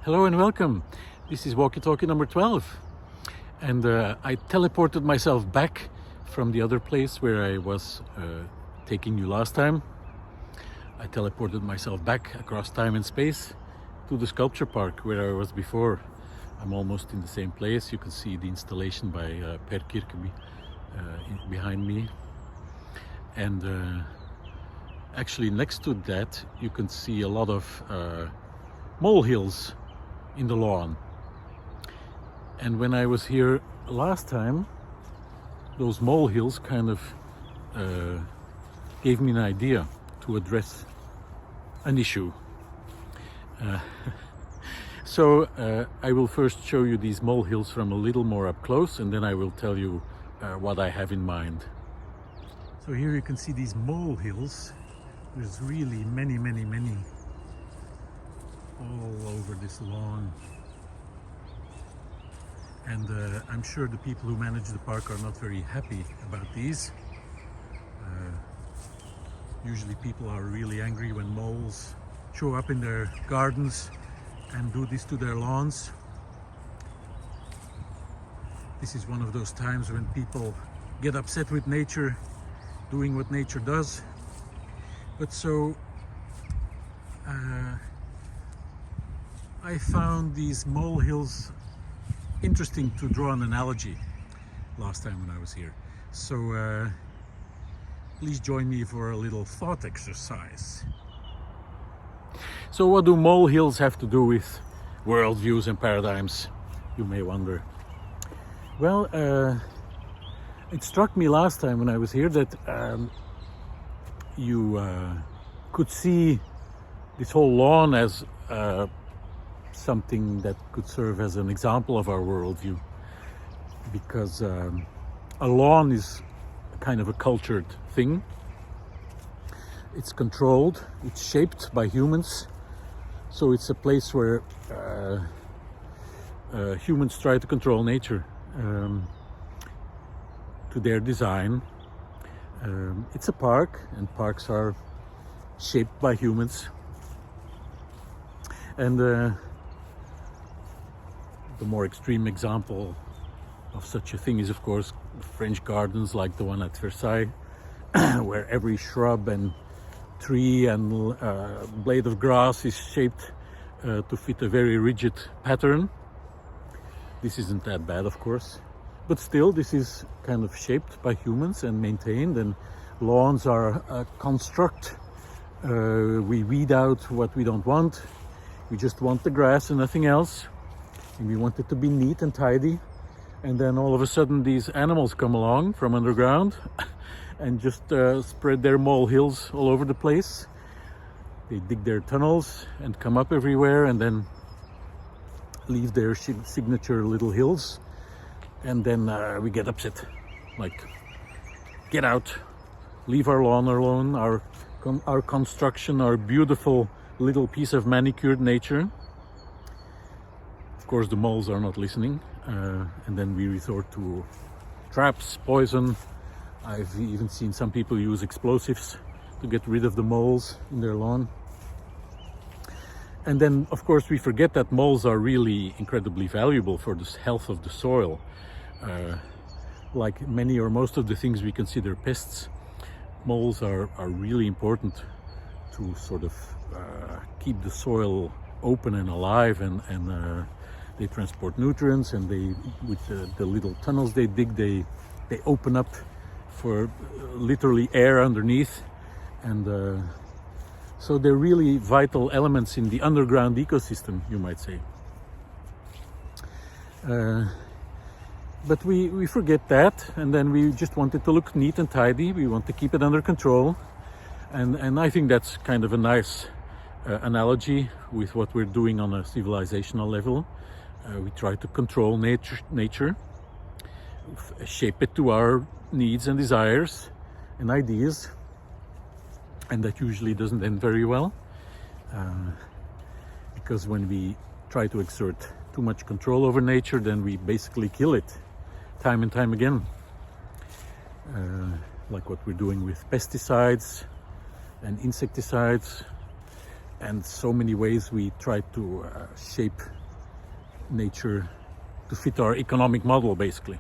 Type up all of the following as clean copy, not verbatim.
Hello and welcome. This is Walkie Talkie number 12. And I teleported myself back from the other place where I was taking you last time. I teleported myself back across time and space to the sculpture park where I was before. I'm almost in the same place. You can see the installation by Per Kirkeby behind me. And actually next to that you can see a lot of molehills in the lawn. And when I was here last time, those molehills kind of gave me an idea to address an issue. So I will first show you these molehills from a little more up close, and then I will tell you what I have in mind. So here you can see these molehills. There's really many all over this lawn. And I'm sure the people who manage the park are not very happy about these. Usually people are really angry when moles show up in their gardens and do this to their lawns. This is one of those times when people get upset with nature doing what nature does. But so I found these molehills interesting to draw an analogy last time when I was here. So please join me for a little thought exercise. So what do molehills have to do with worldviews and paradigms, you may wonder? Well, it struck me last time when I was here that you could see this whole lawn as something that could serve as an example of our worldview, because a lawn is kind of a cultured thing. It's controlled, it's shaped by humans, so it's a place where humans try to control nature to their design. It's a park, and parks are shaped by humans. And the more extreme example of such a thing is, of course, French gardens like the one at Versailles, where every shrub and tree and blade of grass is shaped to fit a very rigid pattern. This isn't that bad, of course, but still this is kind of shaped by humans and maintained. And lawns are a construct. We weed out what we don't want. We just want the grass and nothing else, and we want it to be neat and tidy. And then all of a sudden these animals come along from underground and just spread their molehills all over the place. They dig their tunnels and come up everywhere, and then leave their signature little hills. And then we get upset, like, get out, leave our lawn alone, our construction, our beautiful little piece of manicured nature. Of course the moles are not listening, and then we resort to traps, poison. I've even seen some people use explosives to get rid of the moles in their lawn. And then of course we forget that moles are really incredibly valuable for the health of the soil. Like many or most of the things we consider pests, moles are really important to sort of keep the soil open and alive, and they transport nutrients, and they, with the little tunnels they dig, they open up for literally air underneath, and so they're really vital elements in the underground ecosystem, you might say. But we forget that, and then we just want it to look neat and tidy. We want to keep it under control, and I think that's kind of a nice analogy with what we're doing on a civilizational level. We try to control nature, shape it to our needs and desires and ideas, and that usually doesn't end very well, because when we try to exert too much control over nature, then we basically kill it time and time again, like what we're doing with pesticides and insecticides. and so many ways we try to shape nature to fit our economic model, basically.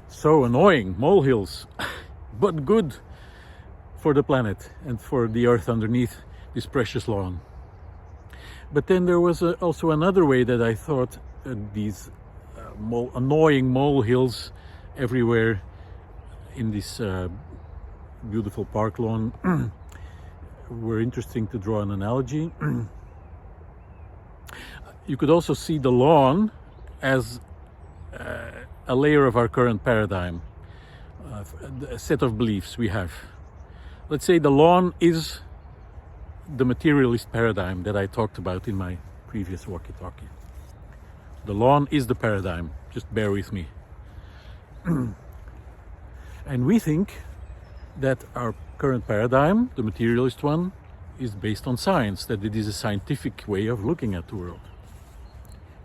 So annoying, molehills, but good for the planet and for the earth underneath this precious lawn. But then there was also another way that I thought these annoying molehills everywhere in this beautiful park lawn were interesting to draw an analogy. You could also see the lawn as a layer of our current paradigm, a set of beliefs we have. Let's say the lawn is the materialist paradigm that I talked about in my previous Walkie Talkie. The lawn is the paradigm, just bear with me. And we think that our current paradigm, the materialist one, is based on science, that it is a scientific way of looking at the world.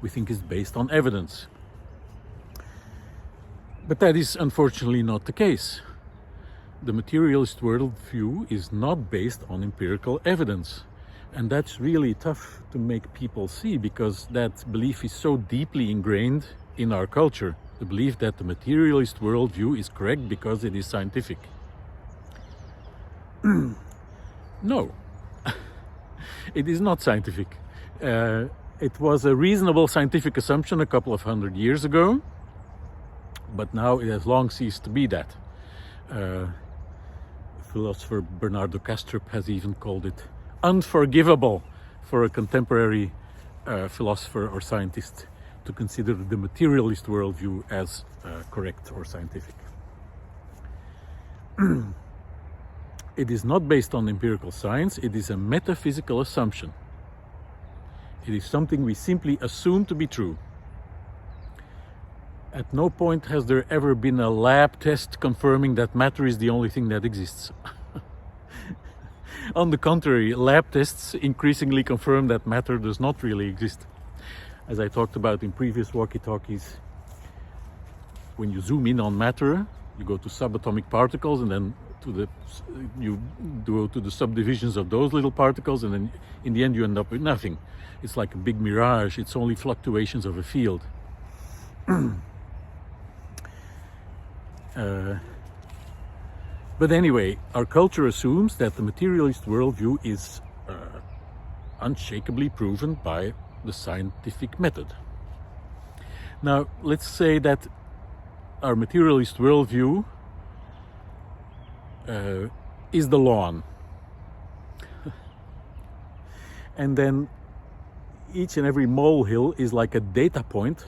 We think it's based on evidence. But that is unfortunately not the case. The materialist worldview is not based on empirical evidence. And that's really tough to make people see, because that belief is so deeply ingrained in our culture. The belief that the materialist worldview is correct because it is scientific. No, it is not scientific. It was a reasonable scientific assumption a couple of 100 years ago, but now it has long ceased to be that. Philosopher Bernardo Kastrup has even called it unforgivable for a contemporary philosopher or scientist to consider the materialist worldview as correct or scientific. It is not based on empirical science, it is a metaphysical assumption. It is something we simply assume to be true. At no point has there ever been a lab test confirming that matter is the only thing that exists. On the contrary, lab tests increasingly confirm that matter does not really exist. As I talked about in previous Walkie Talkies, when you zoom in on matter, you go to subatomic particles, and then you go to the subdivisions of those little particles, and then in the end you end up with nothing. It's like a big mirage. It's only fluctuations of a field. But anyway, our culture assumes that the materialist worldview is unshakably proven by the scientific method. Now, let's say that our materialist worldview is the lawn. And then each and every molehill is like a data point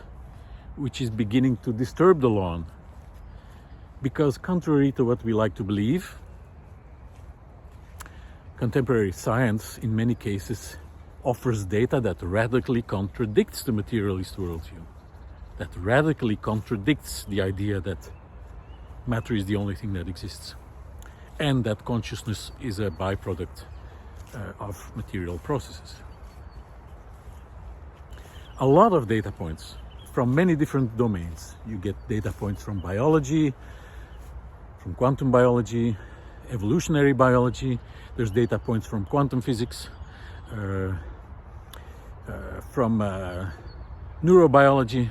which is beginning to disturb the lawn. Because contrary to what we like to believe, contemporary science in many cases offers data that radically contradicts the materialist worldview, that radically contradicts the idea that matter is the only thing that exists, and that consciousness is a byproduct of material processes. A lot of data points from many different domains. You get data points from biology, from quantum biology, evolutionary biology. There's data points from quantum physics, from neurobiology.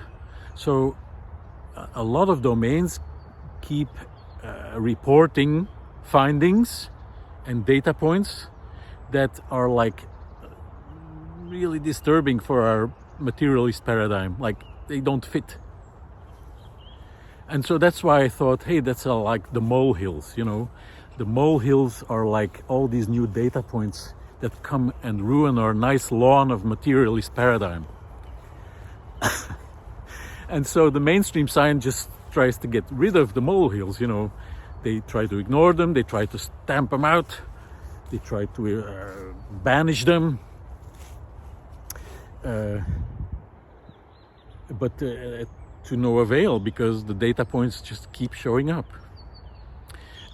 So a lot of domains keep reporting findings and data points that are like really disturbing for our materialist paradigm. Like, they don't fit. And so that's why I thought, hey, that's like the molehills, you know. The molehills are like all these new data points that come and ruin our nice lawn of materialist paradigm. And so the mainstream science just tries to get rid of the molehills, you know. They try to ignore them, they try to stamp them out, they try to banish them. But to no avail, because the data points just keep showing up.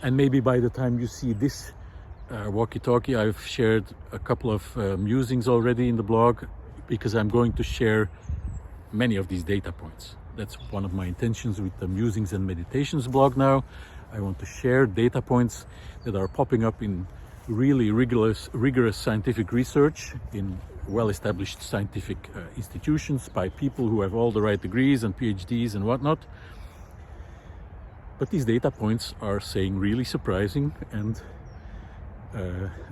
And maybe by the time you see this Walkie Talkie, I've shared a couple of musings already in the blog, because I'm going to share many of these data points. That's one of my intentions with the Musings and Meditations blog now. I want to share data points that are popping up in really rigorous scientific research in well-established scientific institutions by people who have all the right degrees and PhDs and whatnot. But these data points are saying really surprising and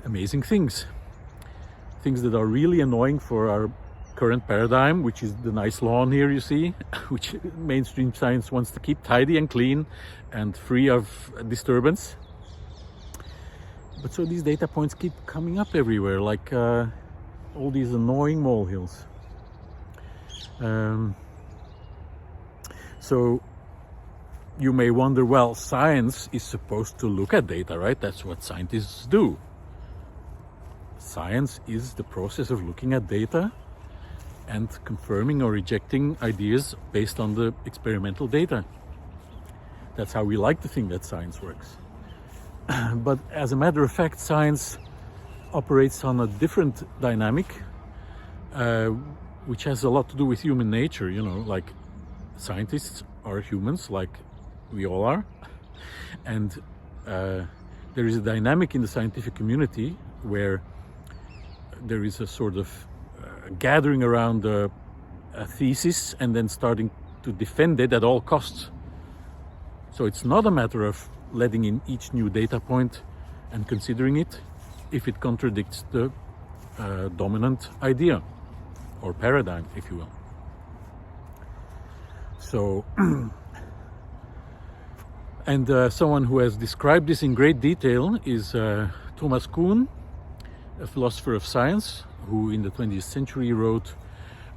amazing things. Things that are really annoying for our current paradigm, which is the nice lawn here you see, which mainstream science wants to keep tidy and clean and free of disturbance. But so these data points keep coming up everywhere, like all these annoying molehills. So you may wonder, well, science is supposed to look at data, right? That's what scientists do. Science is the process of looking at data and confirming or rejecting ideas based on the experimental data. That's how we like to think that science works. But as a matter of fact, science operates on a different dynamic, which has a lot to do with human nature. You know, like scientists are humans, like we all are. And there is a dynamic in the scientific community where there is a sort of gathering around a thesis and then starting to defend it at all costs. So it's not a matter of letting in each new data point and considering it if it contradicts the dominant idea or paradigm, if you will. So, and someone who has described this in great detail is Thomas Kuhn, a philosopher of science, who in the 20th century wrote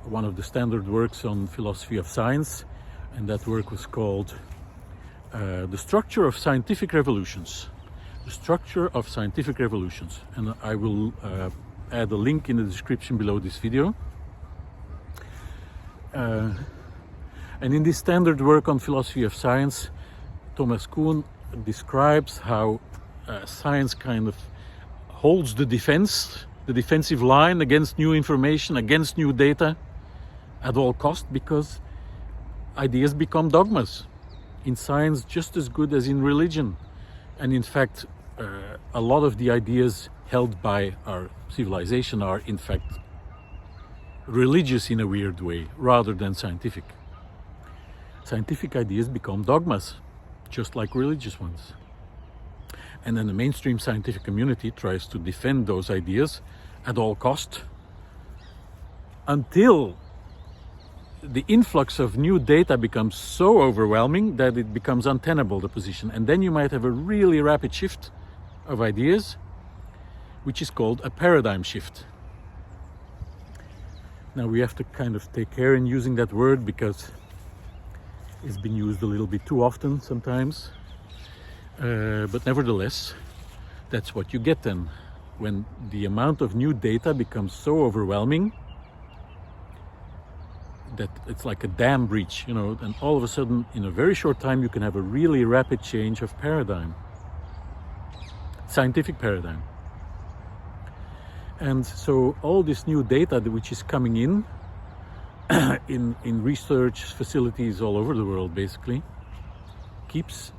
one of the standard works on philosophy of science, and that work was called The Structure of Scientific Revolutions. The Structure of Scientific Revolutions. And I will add a link in the description below this video. And in this standard work on philosophy of science, Thomas Kuhn describes how science kind of holds the defensive line against new information, against new data at all costs, because ideas become dogmas in science just as good as in religion. And in fact, a lot of the ideas held by our civilization are in fact religious in a weird way rather than scientific. Scientific ideas become dogmas, just like religious ones. And then the mainstream scientific community tries to defend those ideas at all cost until the influx of new data becomes so overwhelming that it becomes untenable, the position. And then you might have a really rapid shift of ideas, which is called a paradigm shift. Now we have to kind of take care in using that word because it's been used a little bit too often sometimes. But nevertheless, that's what you get then. When the amount of new data becomes so overwhelming that it's like a dam breach, you know, and all of a sudden in a very short time you can have a really rapid change of paradigm, scientific paradigm. And so all this new data which is coming in research facilities all over the world basically keeps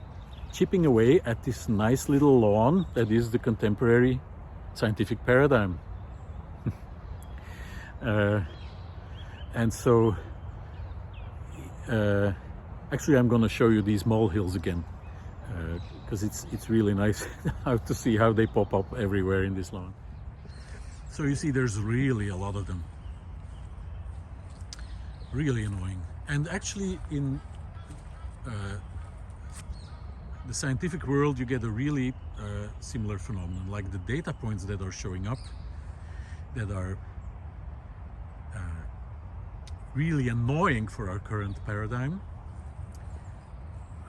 chipping away at this nice little lawn that is the contemporary scientific paradigm. And so actually I'm going to show you these molehills again because it's really nice how to see how they pop up everywhere in this lawn. So you see there's really a lot of them. Really annoying. And actually in the scientific world you get a really similar phenomenon, like the data points that are showing up that are really annoying for our current paradigm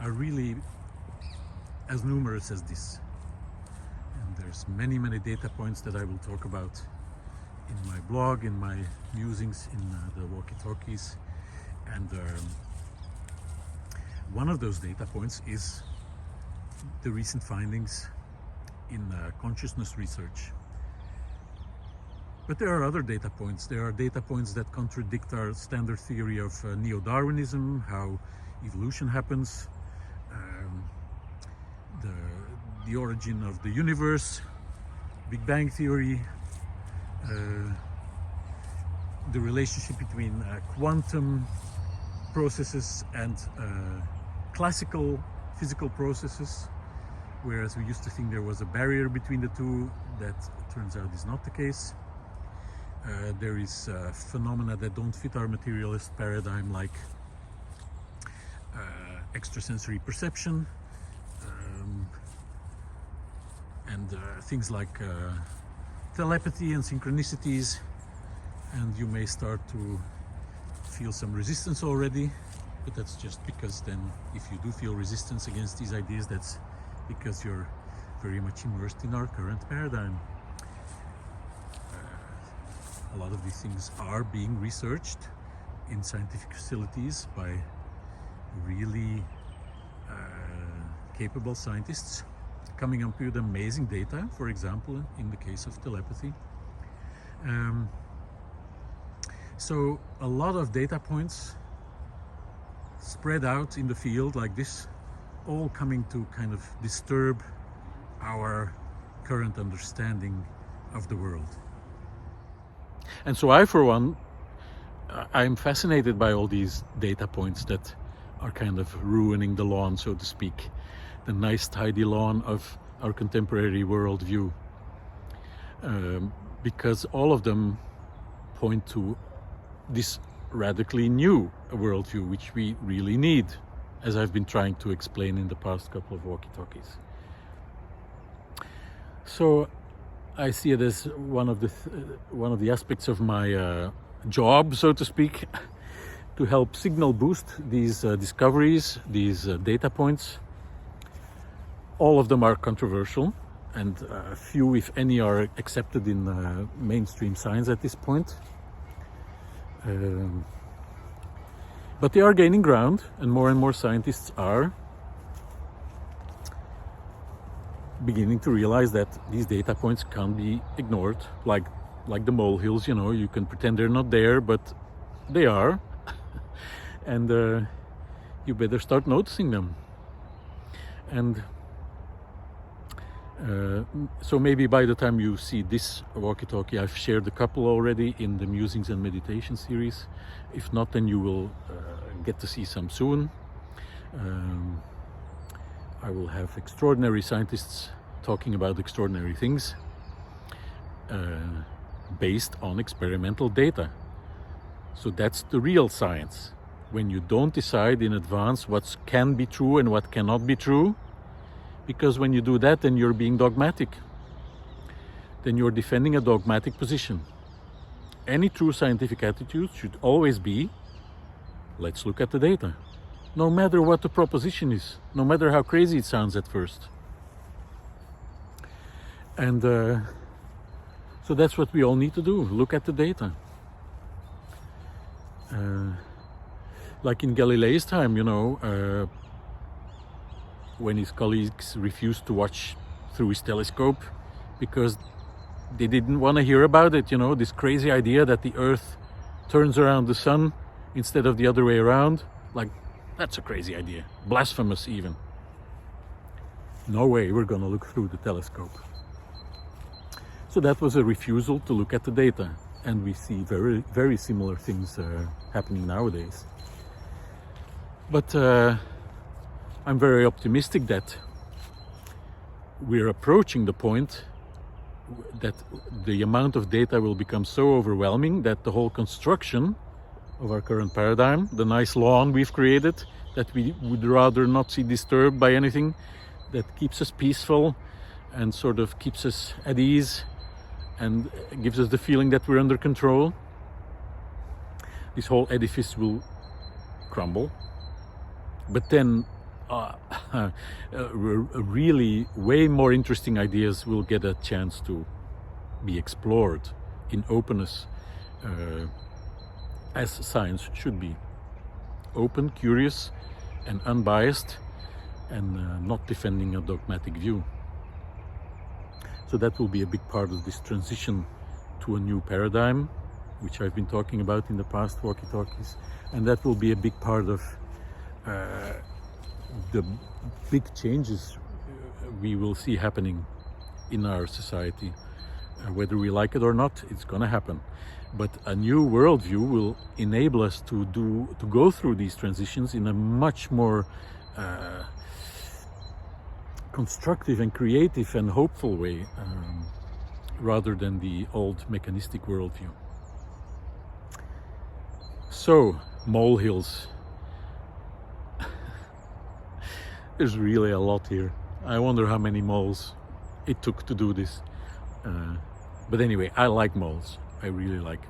are really as numerous as this. And there's many data points that I will talk about in my blog, in my musings, in the Walkie Talkies. And one of those data points is the recent findings in consciousness research. But there are other data points. There are data points that contradict our standard theory of neo-Darwinism, how evolution happens, the origin of the universe, Big Bang Theory, the relationship between quantum processes and classical physical processes, whereas we used to think there was a barrier between the two. That turns out is not the case. There is phenomena that don't fit our materialist paradigm, like extrasensory perception, and things like telepathy and synchronicities, and you may start to feel some resistance already, but that's just because then if you do feel resistance against these ideas, that's because you're very much immersed in our current paradigm. A lot of these things are being researched in scientific facilities by really capable scientists, coming up with amazing data, for example, in the case of telepathy. So a lot of data points spread out in the field like this, all coming to kind of disturb our current understanding of the world. And so I, for one, I'm fascinated by all these data points that are kind of ruining the lawn, so to speak, the nice tidy lawn of our contemporary worldview, because all of them point to this radically new worldview, which we really need, as I've been trying to explain in the past couple of Walkie Talkies. So I see it as one of the aspects of my job, so to speak, to help signal boost these discoveries, these data points. All of them are controversial, and few, if any, are accepted in mainstream science at this point. But they are gaining ground, and more scientists are beginning to realize that these data points can't be ignored, like the molehills. You know, you can pretend they're not there, but they are, and you better start noticing them. And so maybe by the time you see this walkie-talkie, I've shared a couple already in the Musings and Meditation series. If not, then you will get to see some soon. I will have extraordinary scientists talking about extraordinary things based on experimental data. So that's the real science. When you don't decide in advance what can be true and what cannot be true, because when you do that, then you're being dogmatic. Then you're defending a dogmatic position. Any true scientific attitude should always be, let's look at the data. No matter what the proposition is, no matter how crazy it sounds at first. And so that's what we all need to do, look at the data. Like in Galileo's time, you know, when his colleagues refused to watch through his telescope because they didn't want to hear about it, you know, this crazy idea that the Earth turns around the sun instead of the other way around. Like, that's a crazy idea, blasphemous even. No way, we're gonna look through the telescope. So that was a refusal to look at the data, and we see very, very similar things happening nowadays. But I'm very optimistic that we're approaching the point that the amount of data will become so overwhelming that the whole construction of our current paradigm, the nice lawn we've created, that we would rather not see disturbed by anything, that keeps us peaceful and sort of keeps us at ease and gives us the feeling that we're under control, this whole edifice will crumble. But then really way more interesting ideas will get a chance to be explored in openness, as science should be. Open, curious, and unbiased, and not defending a dogmatic view. So that will be a big part of this transition to a new paradigm, which I've been talking about in the past Walkie Talkies, and that will be a big part of the big changes we will see happening in our society. Whether we like it or not, it's going to happen. But a new worldview will enable us to go through these transitions in a much more constructive and creative and hopeful way, rather than the old mechanistic worldview. So, molehills. There's really a lot here. I wonder how many moles it took to do this. But anyway, I like moles. I really like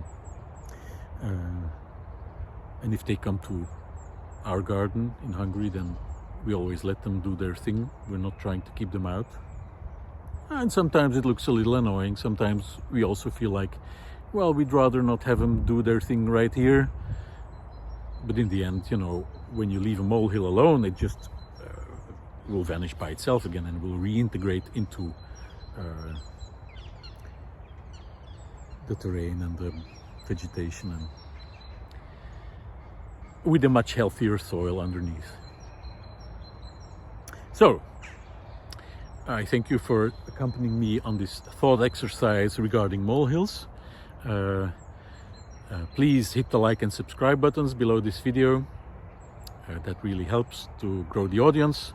them. And if they come to our garden in Hungary, then we always let them do their thing. We're not trying to keep them out. And sometimes it looks a little annoying. Sometimes we also feel like, well, we'd rather not have them do their thing right here. But in the end, you know, when you leave a molehill alone, it just will vanish by itself again and will reintegrate into the terrain and the vegetation, and with a much healthier soil underneath. So, I thank you for accompanying me on this thought exercise regarding molehills. Please hit the like and subscribe buttons below this video. That really helps to grow the audience.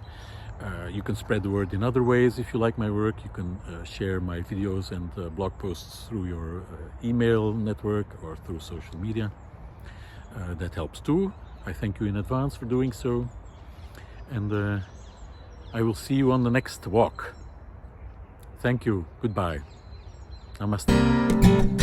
You can spread the word in other ways if you like my work. You can share my videos and blog posts through your email network or through social media. That helps too. I thank you in advance for doing so. And I will see you on the next walk. Thank you. Goodbye. Namaste.